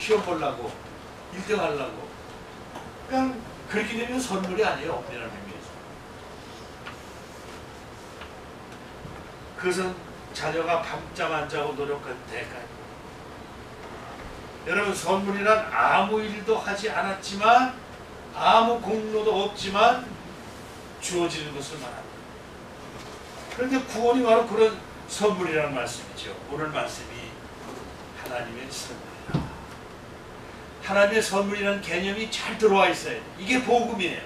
시험 보려고 1등 하려고 그냥 그렇게 되면 선물이 아니에요. 엄밀한 의미에서. 그것은 자녀가 밤잠 안 자고 노력한 대가입니다. 여러분, 선물이란 아무 일도 하지 않았지만 아무 공로도 없지만 주어지는 것을 말합니다. 그런데 구원이 바로 그런 선물이라는 말씀이죠. 오늘 말씀이 하나님의 선물이다. 하나님의 선물이라는 개념이 잘 들어와 있어야 돼. 이게 복음이에요.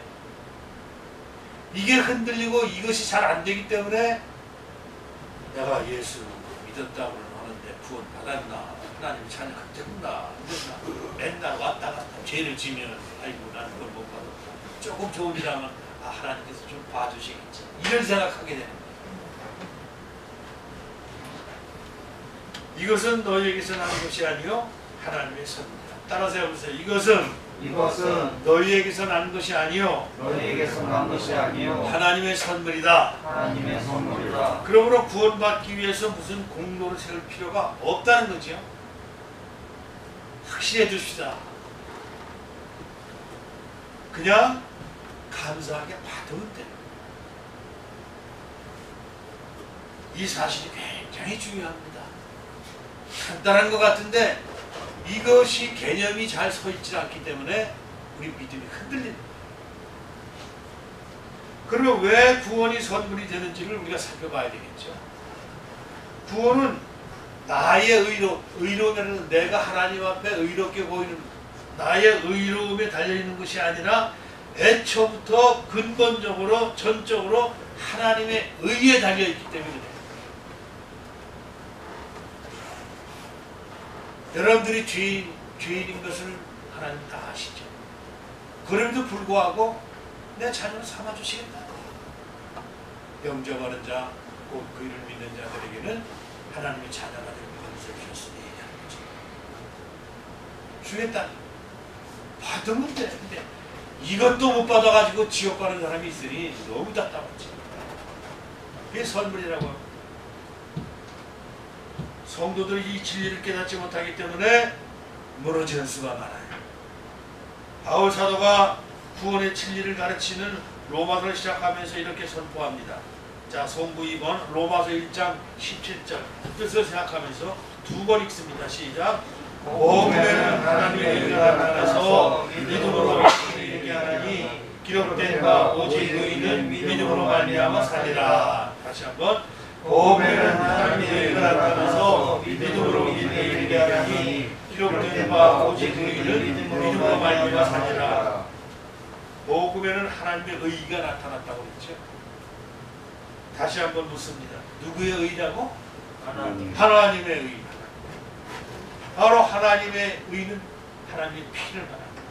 이게 흔들리고 이것이 잘 안 되기 때문에 내가 예수 믿었다고 하는데 구원 받았나? 하나님 자녀가 됐나? 안 됐나? 맨날 왔다 갔다 죄를 지면 아이고 나는 그걸 못 받았다. 조금 좋은 일 하면 하나님께서 좀 봐주시겠지. 이런 생각하게 되는 거예요. 이것은 너희에게서 나는 것이 아니요 하나님의 선물이다. 따라서 해보세요. 이것은 너희에게서 난 것이 아니요 하나님의 선물이다. 하나님의 선물이다. 그러므로 구원받기 위해서 무슨 공로를 세울 필요가 없다는 거죠. 확실해 주십시다. 그냥 감사하게 받으면 돼요. 이 사실이 굉장히 중요합니다. 간단한 것 같은데 이것이 개념이 잘 서 있지 않기 때문에 우리 믿음이 흔들립니다. 그러면 왜 구원이 선물이 되는지를 우리가 살펴봐야 되겠죠. 구원은 나의 의로움에는 내가 하나님 앞에 의롭게 보이는 나의 의로움에 달려있는 것이 아니라 애초부터 근본적으로 전적으로 하나님의 의에 달려있기 때문에 그래요. 여러분들이 죄인인 것을 하나님 다 아시죠. 그럼에도 불구하고 내 자녀를 삼아주시겠다. 영접하는 자, 곧 그 이를 믿는 자들에게는 하나님의 자녀가 되는 권세를 주셨으니 하는 거죠. 주겠다. 받으면 돼. 근데 이것도 못 받아가지고 지옥 가는 사람이 있으니 너무 답답하지. 그게 선물이라고 합니다. 성도들이 이 진리를 깨닫지 못하기 때문에 무너지는 수가 많아요. 바울 사도가 구원의 진리를 가르치는 로마서를 시작하면서 이렇게 선포합니다. 자, 송구 2번 로마서 1장 17절 뜻을 생각하면서 두 번 읽습니다. 시작. 복음에는 하나님의 의가 나타나서 믿음으로 이르게 하나니 기록된 바 오직 의인은 믿음으로 말미암아 살리라. 다시 한번. 복음에는 하나님의 의가 나타나서 믿음으로 이르게 하니 기록된 바 오직 의인은 믿음으로 말미암아 살리라. 복음에는 하나님의 의가 나타났다고 그랬죠. 다시 한번 묻습니다. 누구의 의라고? 하나님의 의. 바로 하나님의 의는 하나님의 피를 말합니다.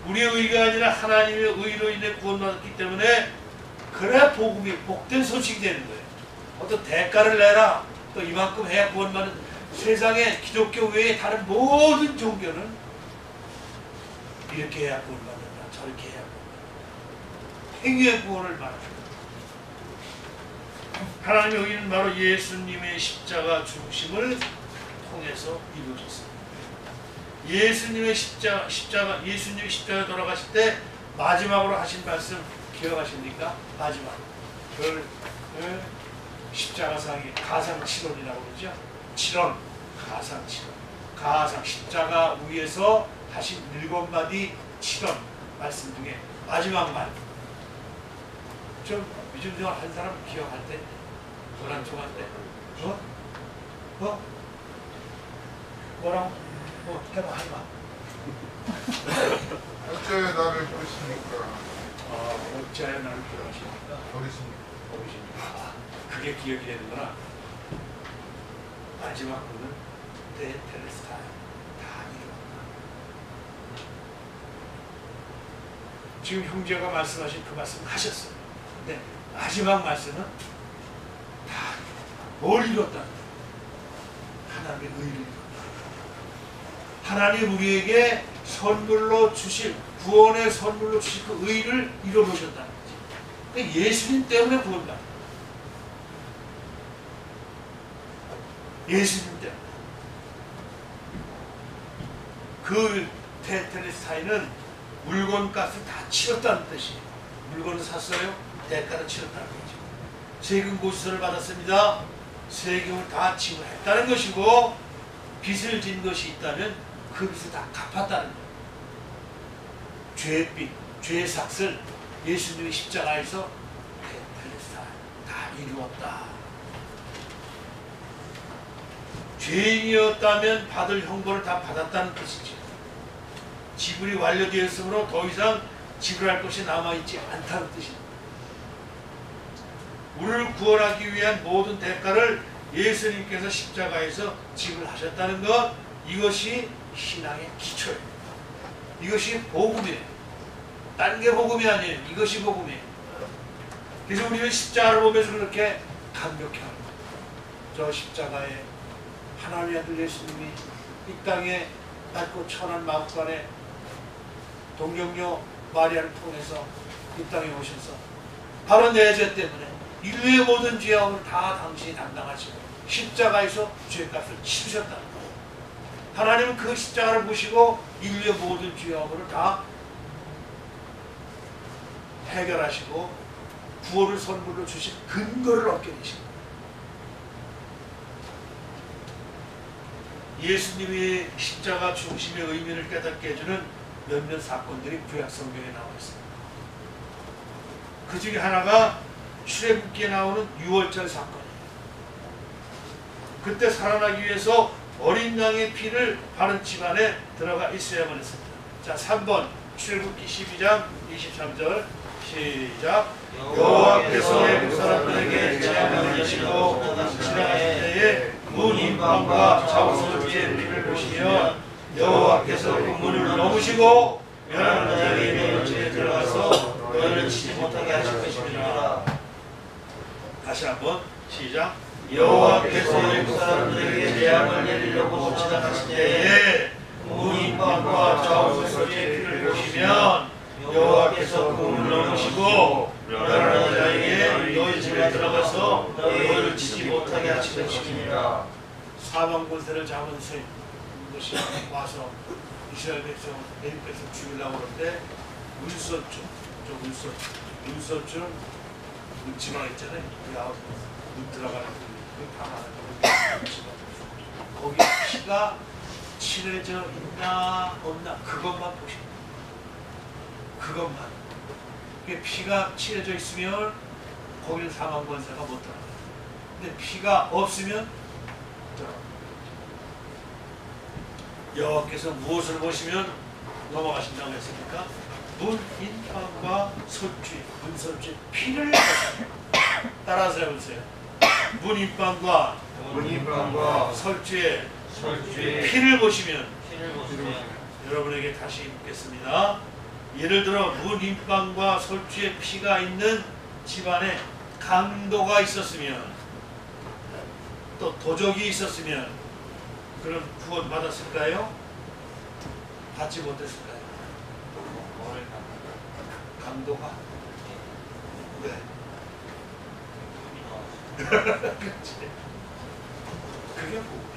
우리의 의가 아니라 하나님의 의로 인해 구원받았기 때문에 그래야 복음이 복된 소식이 되는 거예요. 어떤 대가를 내라 또 이만큼 해야 구원받는 세상에 기독교 외에 다른 모든 종교는 이렇게 해야 구원받는다. 저렇게 해야 구원받는다. 행위의 구원을 말합니다. 하나님의 의는 바로 예수님의 십자가 죽으심을 통해서 이루어졌습니다. 예수님의 십자가 돌아가실 때 마지막으로 하신 말씀 기억하십니까? 마지막 그 십자가상이 가상칠언이라고 그러죠. 칠언, 가상칠언, 가상 십자가 위에서 하신 7마디 칠언 말씀 중에 마지막 말. 좀 위중생활 한 사람 기억할 때, 도란종할 때, 뭐라고? 해봐. 어째 나를 부르십니까? 어째 나를 부르십니까? 버리십니까? 그게 기억이 되는구나. 마지막 부는 테텔레스타이 다 이루었다. 지금 형제가 말씀하신 그 말씀 하셨어요. 근데 마지막 말씀은 다 뭘 이뤘다? 하나님의 의를 이뤘다. 하나님 우리에게 선물로 주실 구원의 선물로 주실 그 의를 이뤄놓으셨다는 거지. 그러니까 예수님 때문에 구원받아. 예수님 때문에. 그 테텔레스타인은 물건값을 다 치렀다는 뜻이에요. 물건을 샀어요. 대가를 치렀다는 거죠. 세금 고지서를 받았습니다. 세금을 다 지불했다는 것이고 빚을 진 것이 있다면 그 빚을 다 갚았다는 거예요. 죄빚, 죄삭을 예수님이 십자가에서 테텔레스타인 다 이루었다. 죄인이었다면 받을 형벌을 다 받았다는 뜻이죠. 지불이 완료되었으므로 더 이상 지불할 것이 남아있지 않다는 뜻입니다. 우리를 구원하기 위한 모든 대가를 예수님께서 십자가에서 지불하셨다는 것, 이것이 신앙의 기초예요. 이것이 복음이에요. 딴 게 복음이 아니에요. 이것이 복음이에요. 그래서 우리는 십자가를 보면서 그렇게 감격해 합니다. 저 십자가에 하나님의 아들 예수님이 이 땅에 낮고 천한 마음간에 동정녀 마리아를 통해서 이 땅에 오셔서 바로 내 죄 때문에 인류의 모든 죄악을 다 당신이 담당하시고 십자가에서 죄값을 치르셨다는 거예요. 하나님은 그 십자가를 보시고 인류의 모든 죄악을 다 해결하시고 구원을 선물로 주신 근거를 얻게 되십니다. 예수님이 십자가 중심의 의미를 깨닫게 해주는 몇몇 사건들이 구약 성경에 나와 있습니다. 그 중에 하나가 출애굽기에 나오는 유월절 사건이에요. 그때 살아나기 위해서 어린 양의 피를 바른 집안에 들어가 있어야만 했습니다. 자, 3번 출애굽기 12장 23절 시작. 여호와께서 애굽 사람들에게 재앙을 내리시고 지나가실 때에 문 임방과 좌우솔지의 피를 보시며 여호와께서 그 문을 넘으시고 멸하는 자에게 너희 집에 들어가서 너희를 치지 못하게 하실 것입니다. 다시 한번 시작. 여호와께서 애굽 사람들에게 재앙을 내리려고 지나가실 때에 문 임방과 좌우솔지의 피를 보시면 여호와께서 그 문을 넘으시고 멸하는 자에게 너희 집에 들어가서 너희를 치지 못하게 하실 것입니다. 사망 권세를 잡은 것이 와서 이스라엘 백성 애굽에서 죽이려고 그럴 때 문서줄, 문서줄 지방 있잖아요. 문 들어가는 그 방안에 거기 피가 칠해져 있나 없나 그것만 보십니다. 그것만. 피가 칠해져 있으면 거기는 사망 권세가 못 들어가요. 근데 피가 없으면 들어가요. 여호와께서 무엇을 보시면 넘어가신다고 했습니까? 문 인방과 솔쥐, 문솔쥐 피를 따라서 해보세요. 문 인방과 솔쥐의 피를 보시면 여러분에게 다시 묻겠습니다. 예를 들어 문 인방과 솔쥐의 피가 있는 집안에 강도가 있었으면 또 도적이 있었으면 그럼 구원 받았을까요? 받지 못했을까요? 강도가? 네. 그렇지. 그게 뭐예요?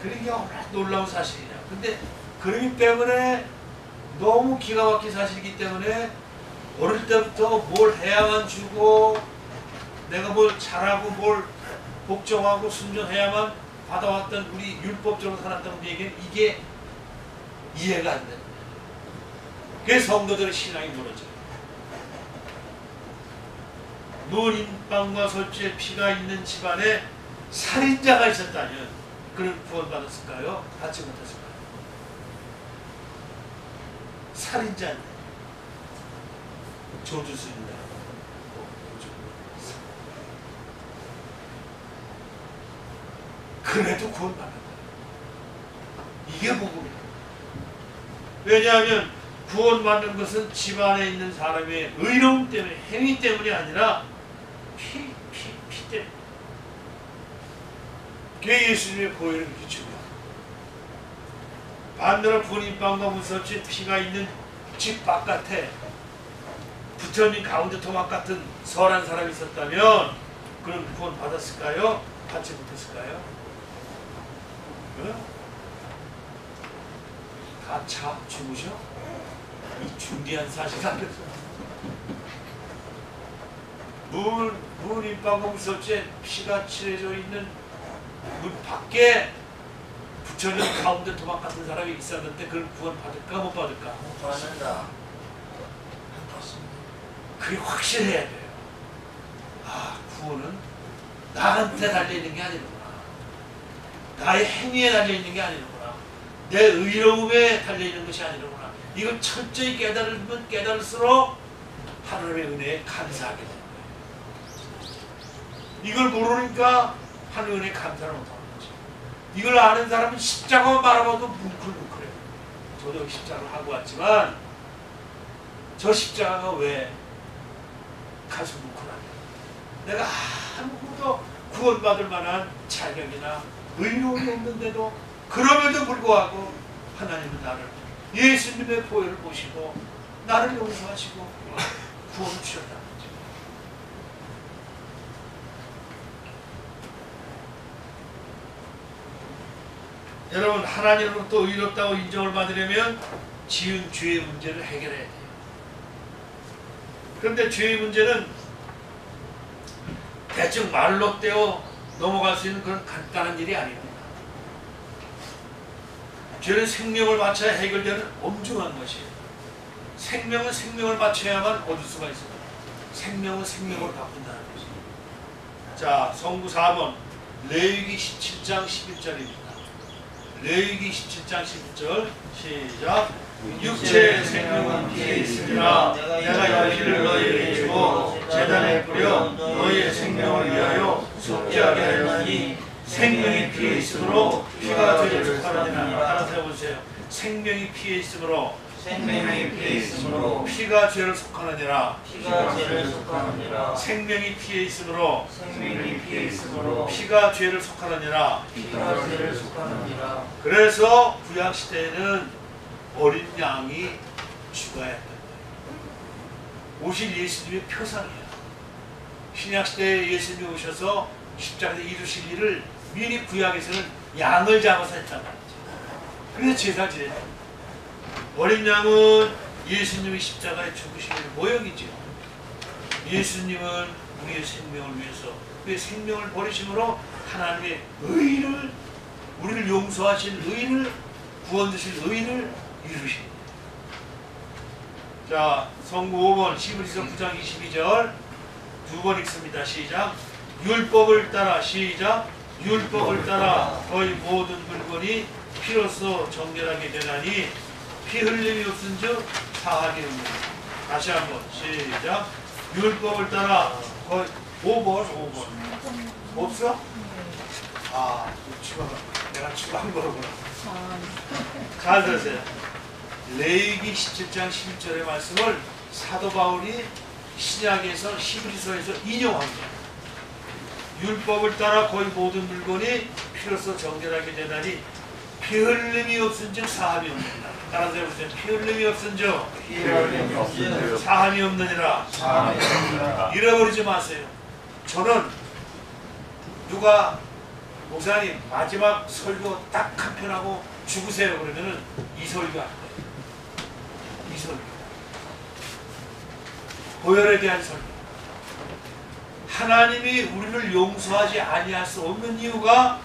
그게 얼마나 놀라운 사실이냐. 근데 그러기 때문에 너무 기가 막힌 사실이기 때문에 어릴 때부터 뭘 해야만 주고 내가 뭘 잘하고 뭘 복종하고 순종해야만 받아왔던 우리 율법적으로 살았던 우리에게 이게 이해가 안 됩니다. 그래서 성도들의 신앙이 무너져요. 문 인방과 솔쥐의 피가 있는 집안에 살인자가 있었다면 그는 구원받았을까요? 받지 못했을까요? 살인자인데 조주수입니다. 그래도 구원받는 거예요. 이게 복음이에요. 왜냐하면 구원받는 것은 집안에 있는 사람의 의로움 때문에, 행위 때문이 아니라 피 때문에. 그게 예수님의 보혈을 비춥니다. 반대로 분인방과 문설주에 피가 있는 집 바깥에 부처님 가운데 토막 같은 선한 사람이 있었다면 그런 구원 받았을까요? 받지 못했을까요? 다 죽으셔? 이 중대한 사실 앞에서 문 입방공 설치에 피가 칠해져 있는 문 밖에 붙여진 가운데 도망갔던 사람이 있었는데 그걸 구원받을까 못 받을까? 못 받는다. 그게 확실해야 돼요. 아, 구원은 나한테 달려있는 게 아니구나. 나의 행위에 달려있는 게 아니구나. 내 의로움에 달려있는 것이 아니구나. 이걸 철저히 깨달으면 깨달을수록 하나님의 은혜에 감사하게 됩니다. 이걸 모르니까 하나님의 은혜에 감사를 못하는 거죠. 이걸 아는 사람은 십자가만 바라봐도 뭉클뭉클해요. 저도 십자가를 하고 왔지만 저 십자가가 왜 가슴 뭉클하냐. 내가 아무것도 구원받을 만한 자격이나 의로움이 없는데도 그럼에도 불구하고 하나님은 나를 예수님의 보혈을 보시고 나를 용서하시고 구원을 주셨다는 거죠. 여러분, 하나님으로부터 의롭다고 인정을 받으려면 지은 죄의 문제를 해결해야 돼요. 그런데 죄의 문제는 대충 말로 떼어 넘어갈 수 있는 그런 간단한 일이 아닙니다. 죄는 생명을 바쳐야 해결되는 엄중한 것이에요. 생명은 생명을 바쳐야만 얻을 수가 있습니다. 생명은 생명으로 바꾼다는 것이죠. 자, 성구 4번 레위기 17장 11절입니다. 레위기 17장 11절 시작. 육체의 생명은 피에 있으리라. 내가 여기를 너희에게 주고 제단에 뿌려 너희의 생명을 위하여 속죄하게 하였으니 생명이 피에 있으므로 피가 죄를 속하느니라. 따라서 해보세요. 생명이 피에 있으므로 피가 죄를 속하느니라. 생명이 피에 있으므로 피가 죄를 속하느니라. 그래서 구약 시대에는 어린 양이 죽어야 했던 거예요. 오실 예수님의 표상이에요. 신약 시대에 예수님이 오셔서 십자가에서 이루실 일을 미리 구약에서는 양을 잡아서 했단 말이죠. 그래서 제사 지냈죠. 어린 양은 예수님이 십자가에 죽으시는 모형이죠. 예수님은 우리의 생명을 위해서 우리의 생명을 버리심으로 하나님의 의를, 우리를 용서하신 의를, 구원 주실 의를 이루십니다. 자, 성구 5번 히브리서 9장 22절 두 번 읽습니다. 시작. 율법을 따라 시작. 율법을 따라 거의 모든 물건이 피로써 정결하게 되나니 피 흘림이 없은즉 사함이 없느니라. 다시 한번 시작. 율법을 따라 거의 5번 없어? 아, 내가 추가한 거구나. 잘 들으세요. 레위기 17장 11절의 말씀을 사도 바울이 신약에서 히브리서에서 인용합니다. 율법을 따라 거의 모든 물건이 피로써 정결하게 되나니 피 흘림이 없은즉 사함이 없느니라. 따라서 해보세요. 피 흘림이 없은즉 사함이 없느니라. 잃어버리지 마세요. 저는 누가 목사님 마지막 설교 딱 한 편 하고 죽으세요 그러면은 이 설교 할 거예요. 이 설교. 보혈에 대한 설교. 하나님이 우리를 용서하지 아니할 수 없는 이유가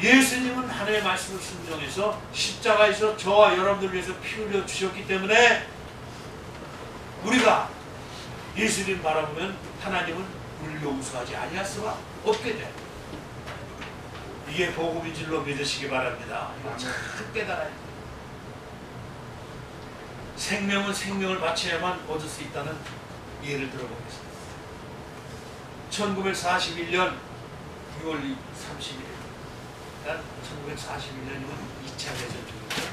예수님은 하나님의 말씀을 순종해서 십자가에서 저와 여러분들 위해서 피 흘려 주셨기 때문에 우리가 예수님 바라보면 하나님은 우리를 용서하지 아니할 수가 없게 돼. 이게 복음인 줄로 믿으시기 바랍니다. 이거 참 깨달아야 돼. 생명은 생명을 바쳐야만 얻을 수 있다는 예를 들어보겠습니다. 1941년 6월 31일 1941년이면 2차 대전 중이죠.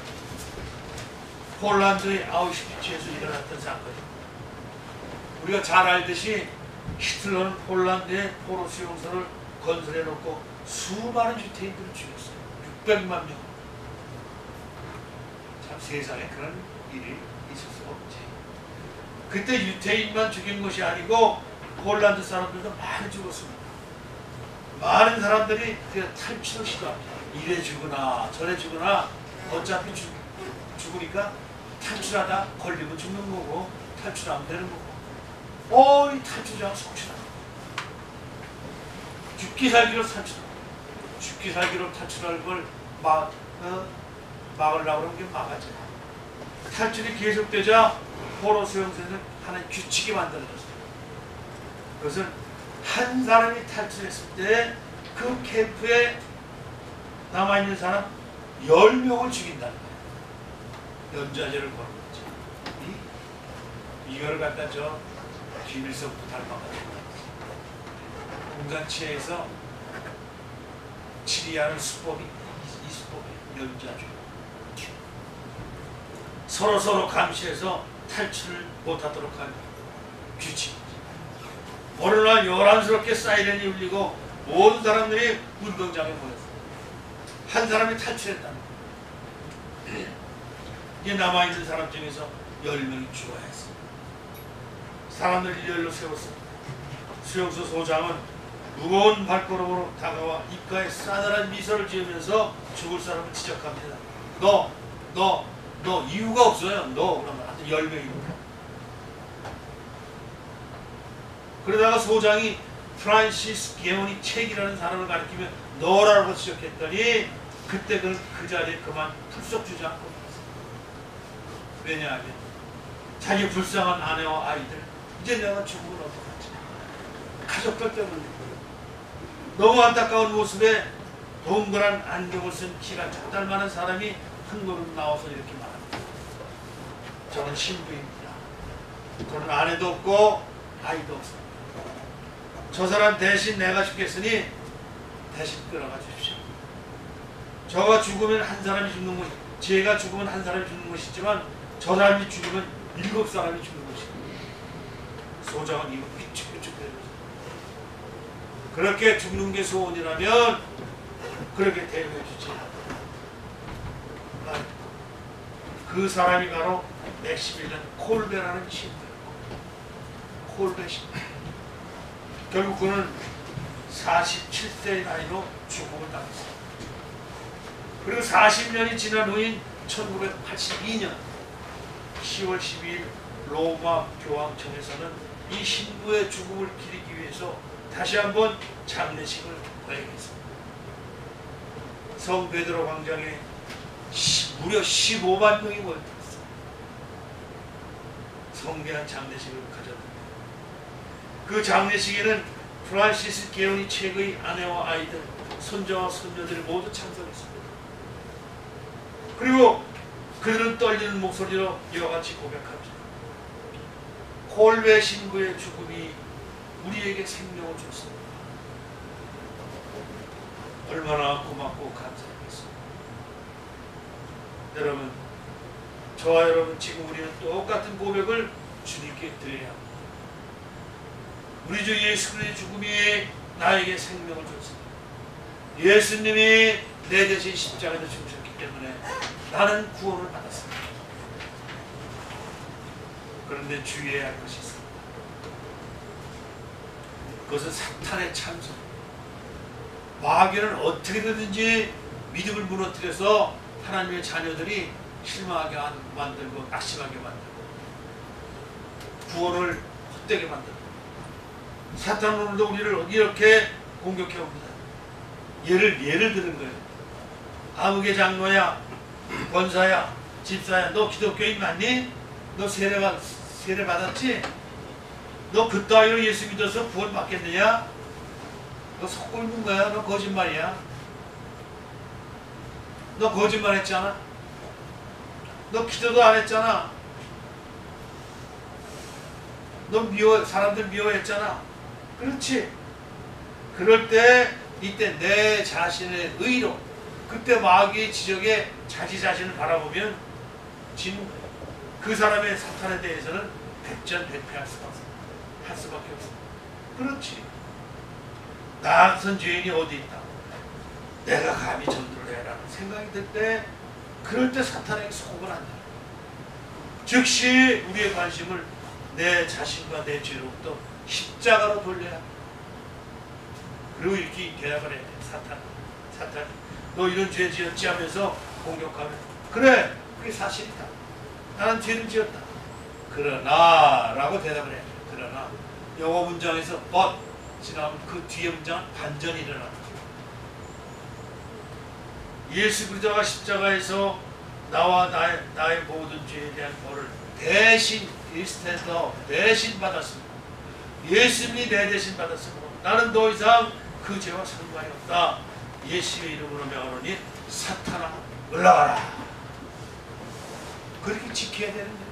폴란드의 아우슈비츠에서 일어났던 사건입니다. 우리가 잘 알듯이 히틀러는 폴란드에 포로 수용소를 건설해 놓고 수많은 유태인들을 죽였어요. 600만 명. 참 세상에 그런 일이 있을 수가 없지. 그때 유태인만 죽인 것이 아니고 폴란드 사람들도 많이 죽었습니다. 많은 사람들이 탈출을 시도합니다. 이래 죽으나 저래 죽으나 어차피 죽으니까 탈출하다 걸리면 죽는 거고 탈출하면 되는 거고 이 탈출자가 속시다. 죽기 살기로 탈출하고 죽기 살기로 탈출할 걸 막으려고 하는 게 막아져. 탈출이 계속되자 포로 수용소는 하나의 규칙이 만들어졌어요. 그것은 한 사람이 탈출했을 때 그 캠프에 남아있는 사람 10명을 죽인다는 거예요. 연좌제를 거는 거죠. 이거를 갖다 김일성부터 닮아가지고 공산치에서 치리하는 수법이 이 수법이 연좌제. 서로 감시해서 탈출을 못하도록 하는 규칙. 어느 날 요란스럽게 사이렌이 울리고 모든 사람들이 운동장에 모였어요. 한 사람이 탈출했다는 거예요. 이제 남아있는 사람 중에서 10명이 죽어야 했어요. 사람들 일렬로 세웠어요. 수용소 소장은 무거운 발걸음으로 다가와 입가에 싸늘한 미소를 지으면서 죽을 사람을 지적합니다. 너 이유가 없어요. 너 그러면 하여튼 10명입니다. 그러다가 소장이 프란시스 게오니 책이라는 사람을 가리키며 너라고 지적했더니 그때 그 자리에 그만 풀썩 주지 않고 있었어요. 왜냐하면 자기 불쌍한 아내와 아이들 이제 내가 죽으면 어떡하지? 가족들 때문에 너무 안타까운 모습에 동그란 안경을 쓴 키가 작달만한 사람이 한 걸음 나와서 이렇게 말합니다. 저는 신부입니다. 저는 아내도 없고 아이도 없습니다. 저 사람 대신 내가 죽겠으니 대신 끌어가 주십시오. 저가 죽으면 한 사람이 죽는 것이, 제가 죽으면 한 사람이 죽는 것이지만 저 사람이 죽으면 7사람이 죽는 것입니다. 소장은 이거 삐죽삐죽 대면서 그렇게 죽는 게 소원이라면 그렇게 대우해 주지. 그 사람이 바로 맥시밀란 콜베라는 친구예요. 콜베 신부. 결국 그는 47세의 나이로 죽음을 당했습니다. 그리고 40년이 지난 후인 1982년 10월 12일 로마 교황청에서는 이 신부의 죽음을 기리기 위해서 다시 한번 장례식을 거행했습니다. 성 베드로 광장에 무려 15만 명이 모였습니다. 성대한 장례식을 가졌습니다. 그 장례식에는 프란시스 게오니 책의 아내와 아이들, 손자와 손녀들이 모두 참석했습니다. 그리고 그들은 떨리는 목소리로 이와 같이 고백합니다. 콜베 신부의 죽음이 우리에게 생명을 줬습니다. 얼마나 고맙고 감사하겠습니다. 여러분, 저와 여러분 지금 우리는 똑같은 고백을 주님께 드려야 합니다. 우리 주 예수 그리스도의 죽음이 나에게 생명을 줬습니다. 예수님이 내 대신 십자가에서 죽으셨기 때문에 나는 구원을 받았습니다. 그런데 주의해야 할 것이 있습니다. 그것은 사탄의 참소. 마귀는 어떻게든지 믿음을 무너뜨려서 하나님의 자녀들이 실망하게 만들고 낙심하게 만들고 구원을 헛되게 만들고 사탄은 오늘도 우리를 이렇게 공격해 옵니다. 예를 드는 거예요. 아무개 장로야, 권사야, 집사야, 너 기독교인 맞니? 너 세례 받았지? 너 그 따위로 예수 믿어서 구원 받겠느냐? 너 속 끓는 거야? 너 거짓말이야? 너 거짓말 했잖아? 너 기도도 안 했잖아? 너 사람들 미워했잖아? 그렇지? 그럴 때 이때 내 자신의 의로 그때 마귀의 지적에 자기 자신을 바라보면 지는 거예요. 그 사람의 사탄에 대해서는 백전백패할 수밖에 없어. 그렇지. 나 같은 죄인이 어디 있다. 내가 감히 전도를 해라는 생각이 들 때 그럴 때 사탄에게 속으면 안 돼. 즉시 우리의 관심을 내 자신과 내 죄로부터 십자가로 돌려야 합니다. 그리고 이렇게 대답을 해야 돼. 사탄 너 이런 죄 지었지 하면서 공격하면 그래, 그게 사실이다. 나는 죄를 지었다. 그러나 라고 대답을 해요. 그러나 영어 문장에서 but 지나면 그 뒤에 문장은 반전이 일어납니다. 예수 그리스도가 십자가에서 나와 나의 모든 죄에 대한 벌을 대신 대신 받았습니다. 예수님이 내 대신 받았으므로 나는 더 이상 그 죄와 상관이 없다. 예수의 이름으로 명하노니 사탄아 올라가라. 그렇게 지켜야 되는 거예요.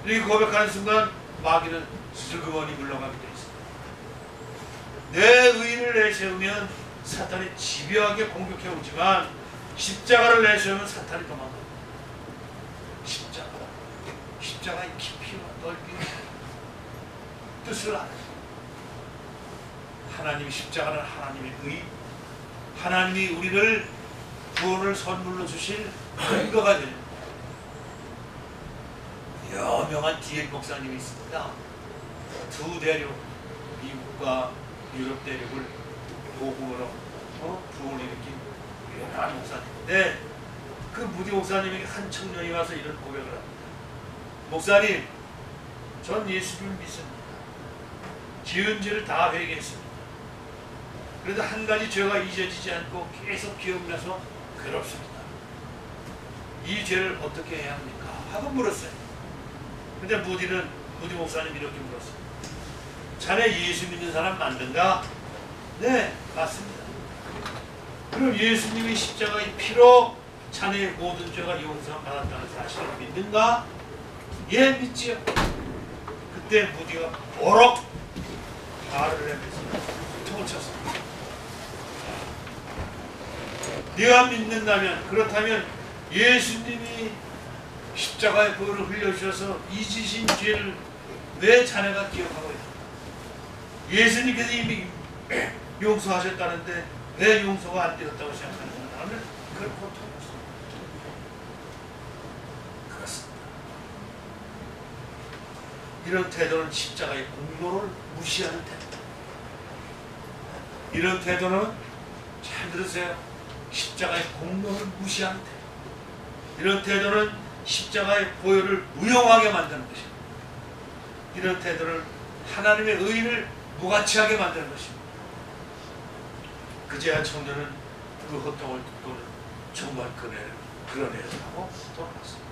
이렇게 고백하는 순간 마귀는 슬그머니 물러가게 되어 있습니다. 내 의를 내세우면 사탄이 집요하게 공격해 오지만 십자가를 내세우면 사탄이 도망갑니다. 십자가의 깊이와 넓이와 뜻을 알아요. 하나님 십자가는 하나님의 의, 하나님이 우리를 구원을 선물로 주실 근거가 됩니다. 유명한 D.L. 목사님이 있습니다. 두 대륙, 미국과 유럽 대륙을 복음으로 부흥을 일으킨 유명한 목사님인데 그 무디 목사님에게 한 청년이 와서 이런 고백을 합니다. 목사님, 전 예수를 믿습니다. 지은 죄를 다 회개했습니다. 그래도 한 가지 죄가 잊어지지 않고 계속 기억나서 괴롭습니다. 이 죄를 어떻게 해야 합니까? 하고 물었어요. 근데 무디 목사님 이렇게 물었어요. 자네 예수 믿는 사람 맞는가? 네, 맞습니다. 그럼 예수님이 십자가의 피로 자네의 모든 죄가 용서받았다는 사실을 믿는가? 예, 믿지요. 그때 무디가 버럭 발을 내면서 턱을 쳤습니다. 네가 믿는다면, 그렇다면 예수님이 십자가의 보혈을 흘려주셔서 잊으신 죄를 왜 자네가 기억하고 있는가? 예수님께서 이미 용서하셨다는데 왜 용서가 안 되었다고 생각하는가? 나는 그걸 고통했습니다. 그렇습니다. 이런 태도는 십자가의 공로를 무시하는 태도. 이런 태도는, 잘 들으세요, 십자가의 공로를 무시하는 태도. 이런 태도는 십자가의 보혈을 무용하게 만드는 것입니다. 이런 태도를 하나님의 의를 무가치하게 만드는 것입니다. 그제야 청년은 그 호통을 듣고는 정말 그러네라고 돌아갔습니다.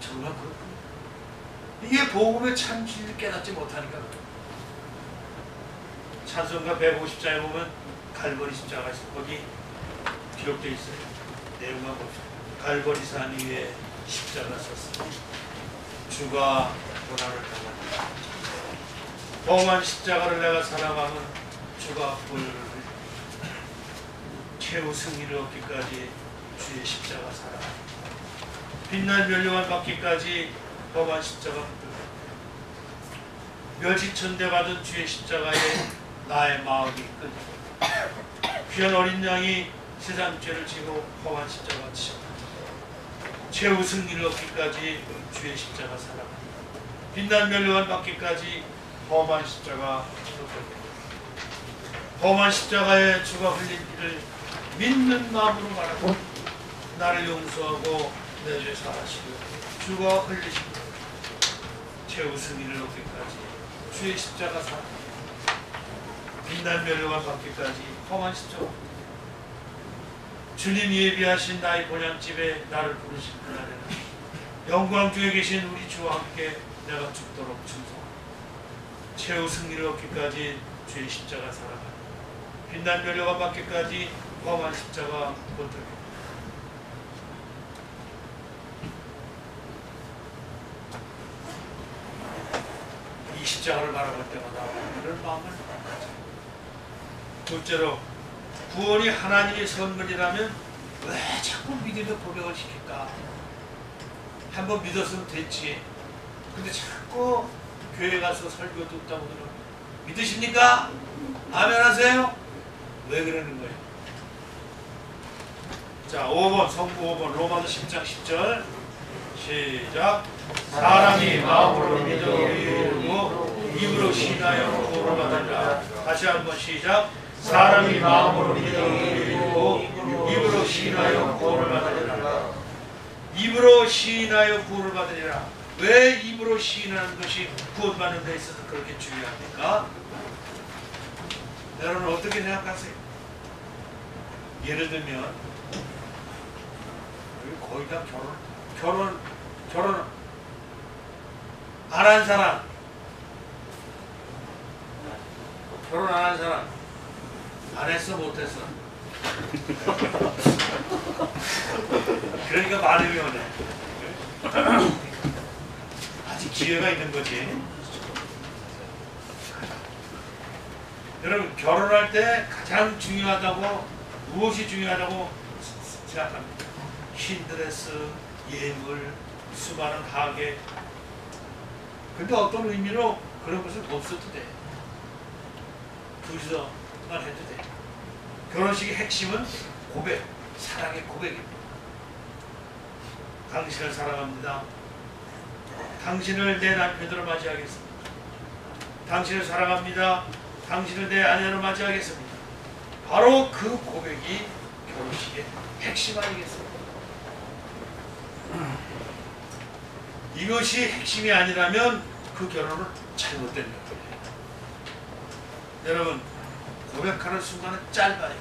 정말 그렇군요. 이게 복음의 참 진리를 깨닫지 못하니까 그래요. 찬송가 150장에 보면 갈보리 십자가 있어요. 거기 기록되어 있어요. 내용만 봅시다. 갈보리 산 위에 십자가 섰습니다. 주가 고난을 당합니다. 험한 십자가를 내가 살아가면 주가 보혈을 최후 승리를 얻기까지 주의 십자가 살아갑니다. 빛난 멸류관 받기까지 험한 십자가 붙들고 멸치천대 받은 주의 십자가에 나의 마음이 끈 귀한 어린 양이 세상 죄를 지고 험한 십자가 치셨다. 최후 승리를 얻기까지 주의 십자가 살아갑니다. 빛난 멸류관 받기까지 험한 십자가 붙들고 험한 십자가에 주가 흘린 피를 믿는 마음으로 말하고 나를 용서하고 내 죄 사하시고 주가 흘리신 최후 승리를 얻기까지 주의 십자가 살아갑니다. 빛난 멸류관 받기까지 험한 십자가. 주님 예비하신 나의 본향집에 나를 부르신 그날에는 영광 중에 계신 우리 주와 함께 내가 죽도록 충성하고 최후 승리를 얻기까지 주의 십자가 살아가고 빛난 멸류관 받기까지 험한 십자가 붙들고 이 십자가를 바라볼 때마다 그런 마음을 가져요. 둘째로, 구원이 하나님의 선물이라면 왜 자꾸 믿음의 고백을 시킬까? 한번 믿었으면 됐지. 근데 자꾸 교회 가서 설교 듣다 보면 믿으십니까? 아멘 하세요? 왜 그러는 거예요? 자, 5번, 성부 5번, 로마서 10장 10절 시작. 사람이 마음으로 믿어 이루고 입으로 신하여 구원을 받으리라. 다시 한번 시작. 사람이 마음으로 믿어 이루고 입으로 시인하여 구원을 받으리라. 입으로 시인하여 구원을 받으리라. 왜 입으로 시인하는 것이 구원받는 데 있어서 그렇게 중요합니까? 여러분 어떻게 생각하세요? 예를 들면 거의 다 결혼 안 한 사람, 결혼 안 한 사람, 안 했어 못했어. 그러니까 말음이 오네. 아직 기회가 있는 거지. 여러분 결혼할 때 가장 중요하다고 무엇이 중요하다고 생각합니다. 흰 드레스, 예물, 수많은 하객. 근데 어떤 의미로 그런 것은 없어도 돼. 둘이서만 해도 돼. 결혼식의 핵심은 고백, 사랑의 고백입니다. 당신을 사랑합니다. 당신을 내 남편으로 맞이하겠습니다. 당신을 사랑합니다. 당신을 내 아내로 맞이하겠습니다. 바로 그 고백이 결혼식의 핵심 아니겠습니까? 이것이 핵심이 아니라면 그 결혼은 잘못된 거예요. 여러분 고백하는 순간은 짧아요.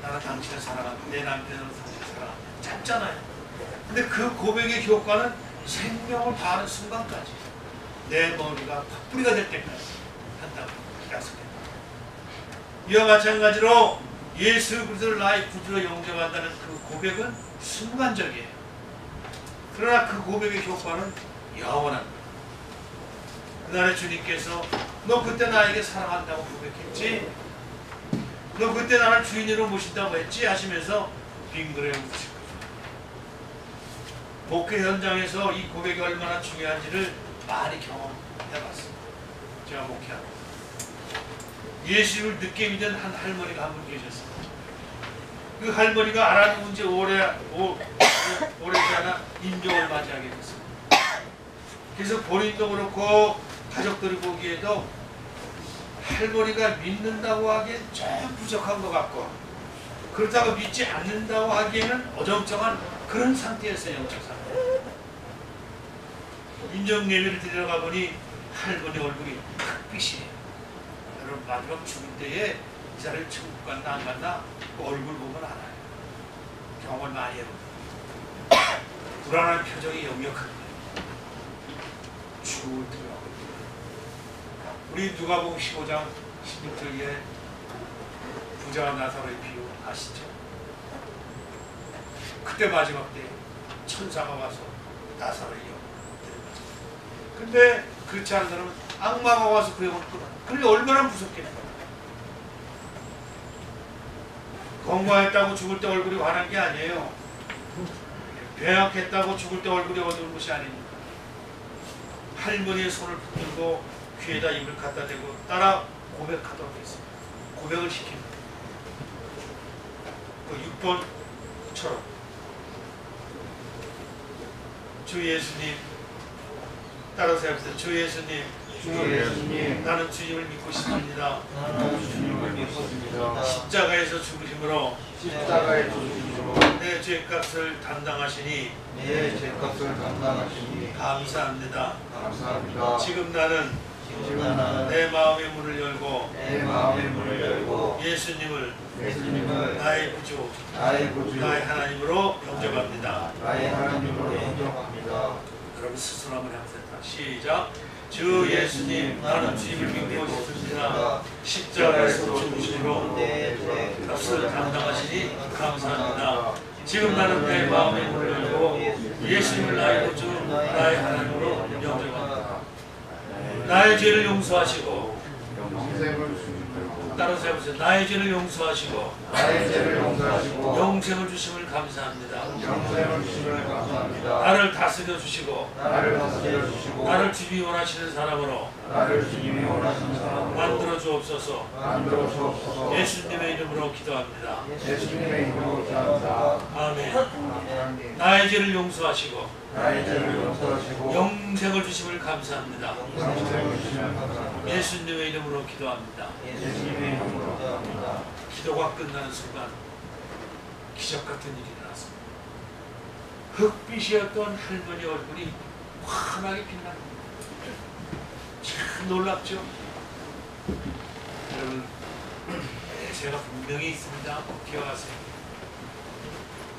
나는 당신을 사랑합니다. 내 남편은 당신을 사랑합니다. 짧잖아요. 근데 그 고백의 효과는 생명을 다하는 순간까지 내 머리가 팥뿌리가 될 때까지 한다고 약속했다. 이와 마찬가지로 예수 그리스도를 나의 구주로 영접한다는 그 고백은 순간적이에요. 그러나 그 고백의 효과는 영원합니다. 그날에 주님께서 너 그때 나에게 사랑한다고 고백했지? 너 그때 나를 주인으로 모신다고 했지? 하시면서 빙그레 웃으실 거죠. 목회 현장에서 이 고백이 얼마나 중요한지를 많이 경험해봤습니다. 제가 목회하고 예수를 늦게 믿은 한 할머니가 한 분 계셨어요. 그 할머니가 안 하는 지 오래지 않아 임종을 맞이하게 됐습니다. 그래서 본인도 그렇고 가족들이 보기에도 할머니가 믿는다고 하기엔 좀 부족한 것 같고 그렇다고 믿지 않는다고 하기에는 어정쩡한 그런 상태였어요. 영적 상태. 임종 예배를 드리러 가보니 할머니 얼굴이 흑빛이에요. 여러분 마지막 죽을 때에 이 사람이 천국 갔나 안 갔나 그 얼굴 보면 알아요. 경험을 많이 해봅니다. 불안한 표정이 역력한 거예요. 죽을 때요. 우리 누가복음 15장 16절에 부자와 나사로의 비유 아시죠? 그때 마지막 때 천사가 와서 나사로의 영을 데려가죠. 근데 그렇지 않은 사람은 악마가 와서 그 영을 끊어. 그러니 얼마나 무섭겠어요. 건강했다고 죽을 때 얼굴이 환한 게 아니에요. 배약했다고 죽을 때 얼굴이 어두운 것이 아닙니다. 할머니의 손을 붙들고 귀에다 입을 갖다 대고 따라 고백하도록 했습니다. 고백을 시킵니다. 그 6번처럼 주 예수님 따라서 해보세요. 주 예수님, 나는 주님을 믿고 싶습니다. 십자가에서 죽으심으로 내 죄값을 담당하시니 감사합니다. 지금 나는 내 마음의 문을 열고 예수님을 나의 구주, 나의 하나님으로 영접합니다. 그럼 스스로 한번 해보세요. 시작. 주 예수님, 나는 주님을 믿고 싶습니다. 십자가에서 죽으심으로 값을 담당하시니 감사합니다. 지금 나는 내 마음의 문을 열고 예수님을 나의 구주, 나의 하나님으로 영접합니다. 나의 죄를 용서하시고 따라서 해보세요. 나의 죄를 용서하시고 영생을 주심을 감사합니다. 나를 다스려 주시고 나를 주님이 원하시는 사람으로 만들어 주옵소서. 예수님의 이름으로 기도합니다. 아멘. 나의 죄를 용서하시고 영생을 주심을 감사합니다. 예수님의 이름으로 기도합니다. 기도가 끝나는 순간 기적 같은 일이 일어났습니다. 흑빛이었던 할머니 얼굴이 환하게 빛나는 겁니다. 참 놀랍죠? 여러분, 제가 분명히 있습니다. 꼭 기억하세요.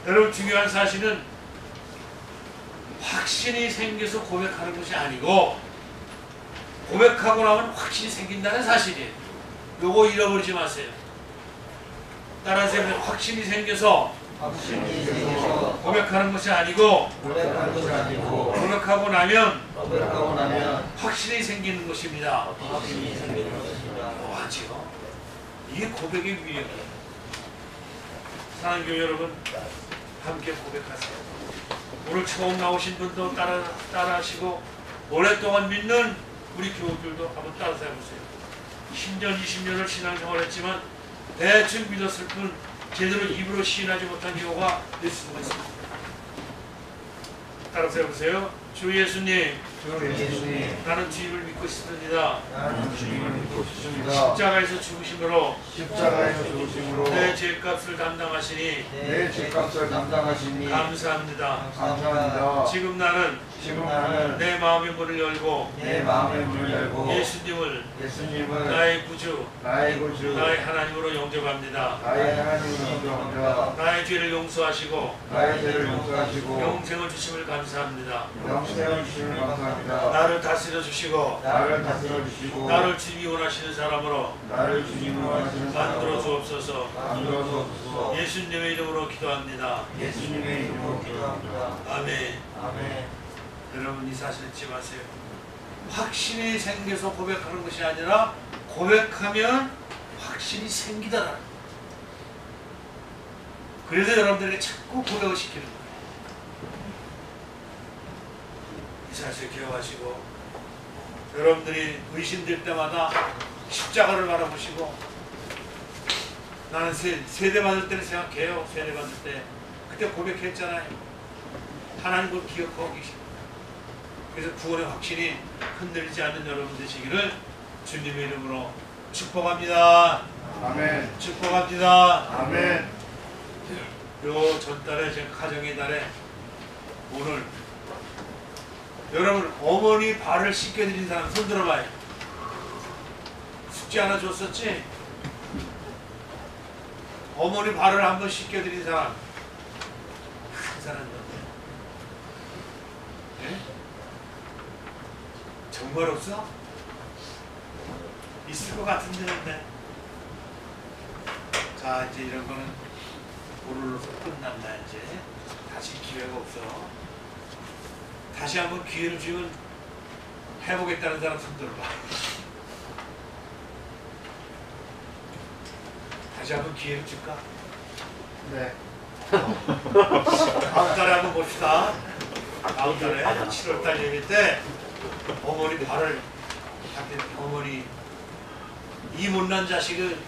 여러분, 중요한 사실은 확신이 생겨서 고백하는 것이 아니고 고백하고 나면 확신이 생긴다는 사실이에요. 요거 잃어버리지 마세요. 따라서 확신이 생겨서 고백하는 것이 아니고 고백하고 나면 확신이 생기는 것입니다. 뭐하지요? 이게 고백의 위력이에요. 사랑하는 교회 여러분, 함께 고백하세요. 오늘 처음 나오신 분도 따라하시고 오랫동안 믿는 우리 교우들도 한번 따라서 해보세요. 10년, 20년을 신앙생활했지만 대충 믿었을 뿐 제대로 입으로 시인하지 못한 경우가 있을 수가 있습니다. 따라서 해보세요. 주 예수님, 나는 주님을 믿고 싶습니다. 십자가에서 죽으심으로 내 죄값을 담당하시니 감사합니다. 지금 나는 내 마음의 문을 열고 예수님을 나의 구주, 나의 하나님으로 영접합니다. 나의 죄를 용서하시고 영생을 주심을 감사합니다. 나를 다스려 주시고 나를 주님이 원하시는 사람으로 만들어 주옵소서. 예수님의 이름으로 기도합니다. 아멘. 여러분, 이 사실 잊지 마세요. 확신이 생겨서 고백하는 것이 아니라 고백하면 확신이 생기더라. 그래서 여러분들에게 자꾸 고백을 시키는 거예요. 이 사실 기억하시고 여러분들이 의심될 때마다 십자가를 바라보시고 나는 세례 받을 때를 생각해요. 세례 받을 때 그때 고백했잖아요. 하나님을 기억하고 계십니다. 그래서 구원의 확신이 흔들리지 않는 여러분 되시기를 주님의 이름으로 축복합니다. 아멘. 축복합니다. 아멘. 요 전달에 제가 가정의 달에 오늘 여러분 어머니 발을 씻겨드린 사람 손 들어봐요. 숙제 하나 줬었지? 어머니 발을 한번 씻겨드린 사람 한 사람도 네? 정말 없어? 있을 것 같은데. 자, 이제 이런 거는 오늘로서 끝난다. 이제 다시 기회가 없어. 다시 한번 기회를 주면 해보겠다는 사람 손 들어봐. 다시 한번 기회를 줄까? 네. 다음 달에 한번 봅시다. 다음 달에 7월달 예배 때 어머니 발을 어머니 이 못난 자식을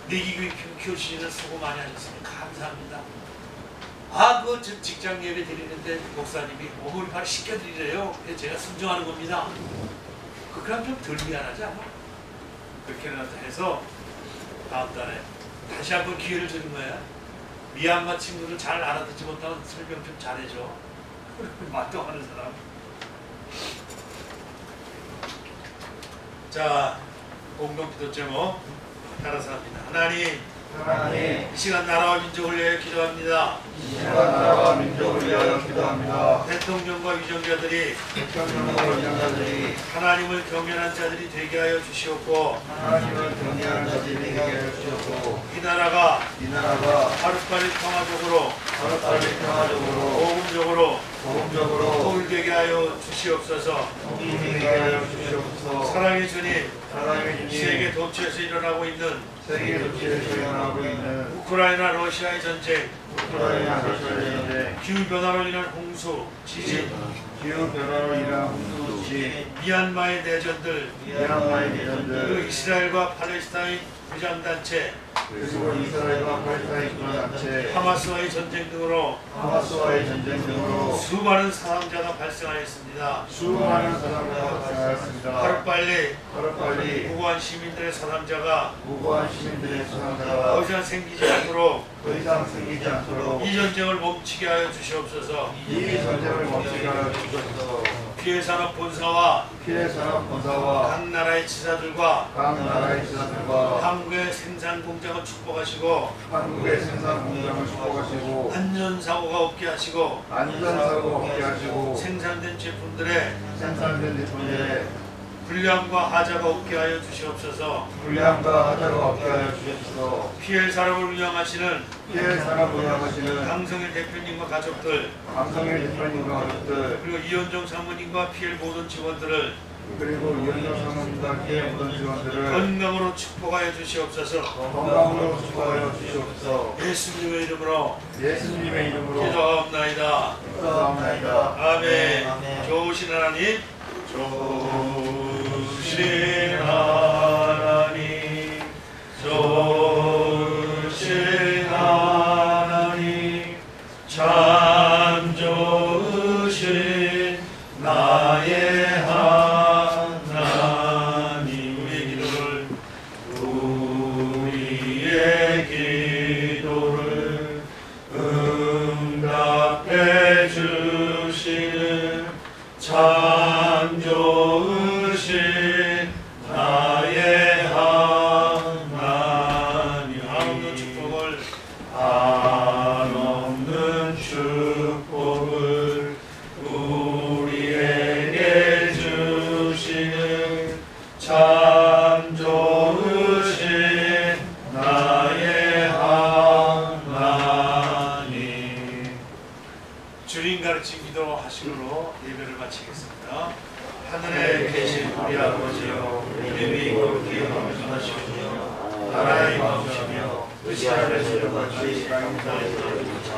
내기교육 키우시는 수고 많이 하셨습니다. 감사합니다. 그 직장 예배 드리는데 목사님이 어머니 발을 씻겨드리래요. 그래서 제가 순종하는 겁니다. 그럼 좀 덜 미안하지 않아? 그렇게라도 해서 다음 달에 다시 한번 기회를 주는 거야. 미얀마 친구들 잘 알아듣지 못하면 설명 좀 잘해줘. 맞동하는 사람. 자, 공동기도 제목 따라서 합니다. 하나님, 이 시간 나라와 민족을 위하여 기도합니다. 대통령과 위정자들이 하나님을 경외하는 자들이 되게 하여 주시옵고 이 나라가 하루빨리 평화적으로 복음적으로 통일되게 하여 주시옵소서. 사랑의 주님, 세계 도처에서 일어나고 있는 우크라이나 러시아의 전쟁, 기후변화로 인한 홍수, 지진, 미얀마의 내전들, 그리고 이스라엘과 팔레스타인 무장단체, 그리고 이스라엘과 팔레스타인의 군단체 하마스와의 전쟁 등으로 수많은 사상자가 발생하였습니다. 하루빨리 무고한 시민들의 사상자가 더 이상 생기지 않도록 이 전쟁을 멈추게 하여 주시옵소서. 피해 산업 본사와 각 나라의 지사들과 한국의 생산 공장을 축복하시고 안전사고가 없게 하시고 생산된 제품들의 불량과 하자가 없게 하여 주시옵소서. 피해 산업을 운영하시는 강성일 대표님과 가족들 그리고 이현정 사모님과 피해 모든 직원들을 건강으로 축복하여 주시옵소서. 예수님의 이름으로 기도하옵나이다. 아멘. 좋으신 하나님, 좋으신 하나님, 좋으신 하나님, 참 좋으신 나의 하나님, 우리의 기도를 응답해 주시는 참 좋으신 나의 하나님, 한없는 축복을 우리에게 주시는 참 좋으신 나의 하나님. 주님 가르친 기도 하심으로 예배를 마치겠습니다. 하늘에 계신 우리 아버지여, 이름이 거룩히 여겨지시오며 나라의 마음이시며 뜻이 하늘에서 이루어지듯이 땅에서 이루어지자.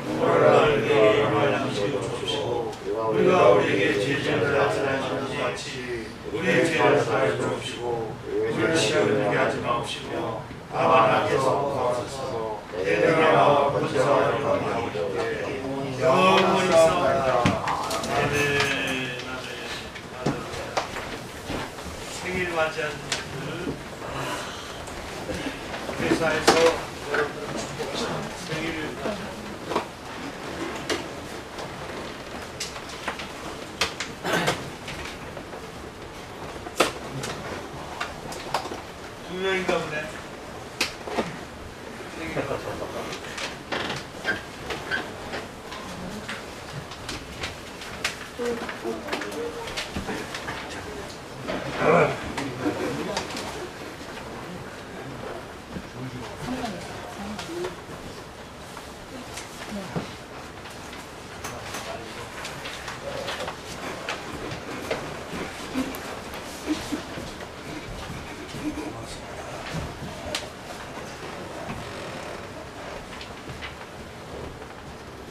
오늘날 우리에게 일용할 양식을 주옵시고 우리가 우리에게 죄지은 자를 사하여준 것 같이 우리의 죄를 사하여 주옵시고 우리를 시험에 들게 하지 마옵시며 다만 악에서 구하옵소서. 대능의 권세와 영광이 아버지께 영원히 있사옵나이다. 아멘. 생일 맞이한 분들 회사에서 여러분들 축복하시는 생일을 두 명인가 보네. 생일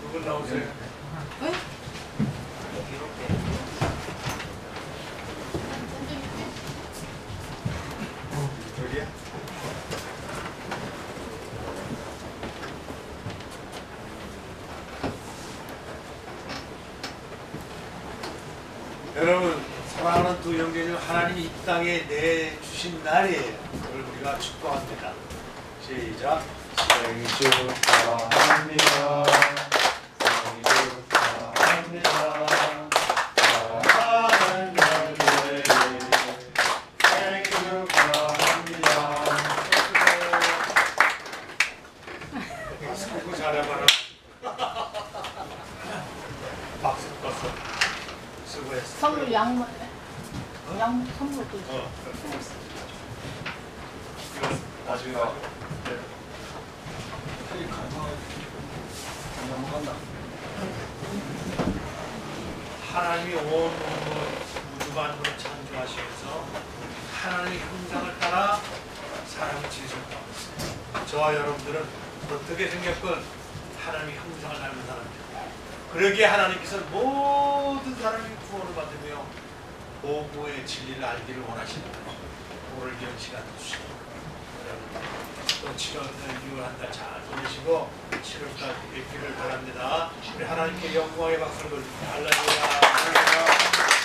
두분 나오세요. 여기야? 여러분, 사랑하는 두 형제는 하나님이 이 땅에 내주신 날이에요. 그걸 우리가 축복합니다. 시작. 생일 축하합니다. 생일 축하합니다. 사랑하는 형제 생일 축하합니다. 마스크 잘해봐라. 박수 떴어. 수고했어. 선물 양말 선물도 나중에 나. 하나님이 온 우주 만물을 창조하시면서 하나님의 형상을 따라 사람을 지으셨다고 했습니다. 저와 여러분들은 어떻게 생겼건 하나님의 형상을 닮은 사람입니다. 그러기에 하나님께서 모든 사람이 구원을 받으며 보고의 진리를 알기를 원하시는 거예요. 오늘 이런 시간을 주시고 또 7월 6월 한 달 잘 보내시고 7월달 뵙기를 바랍니다. 우리 하나님께 영광의 박수를 올립니다. 할렐루야.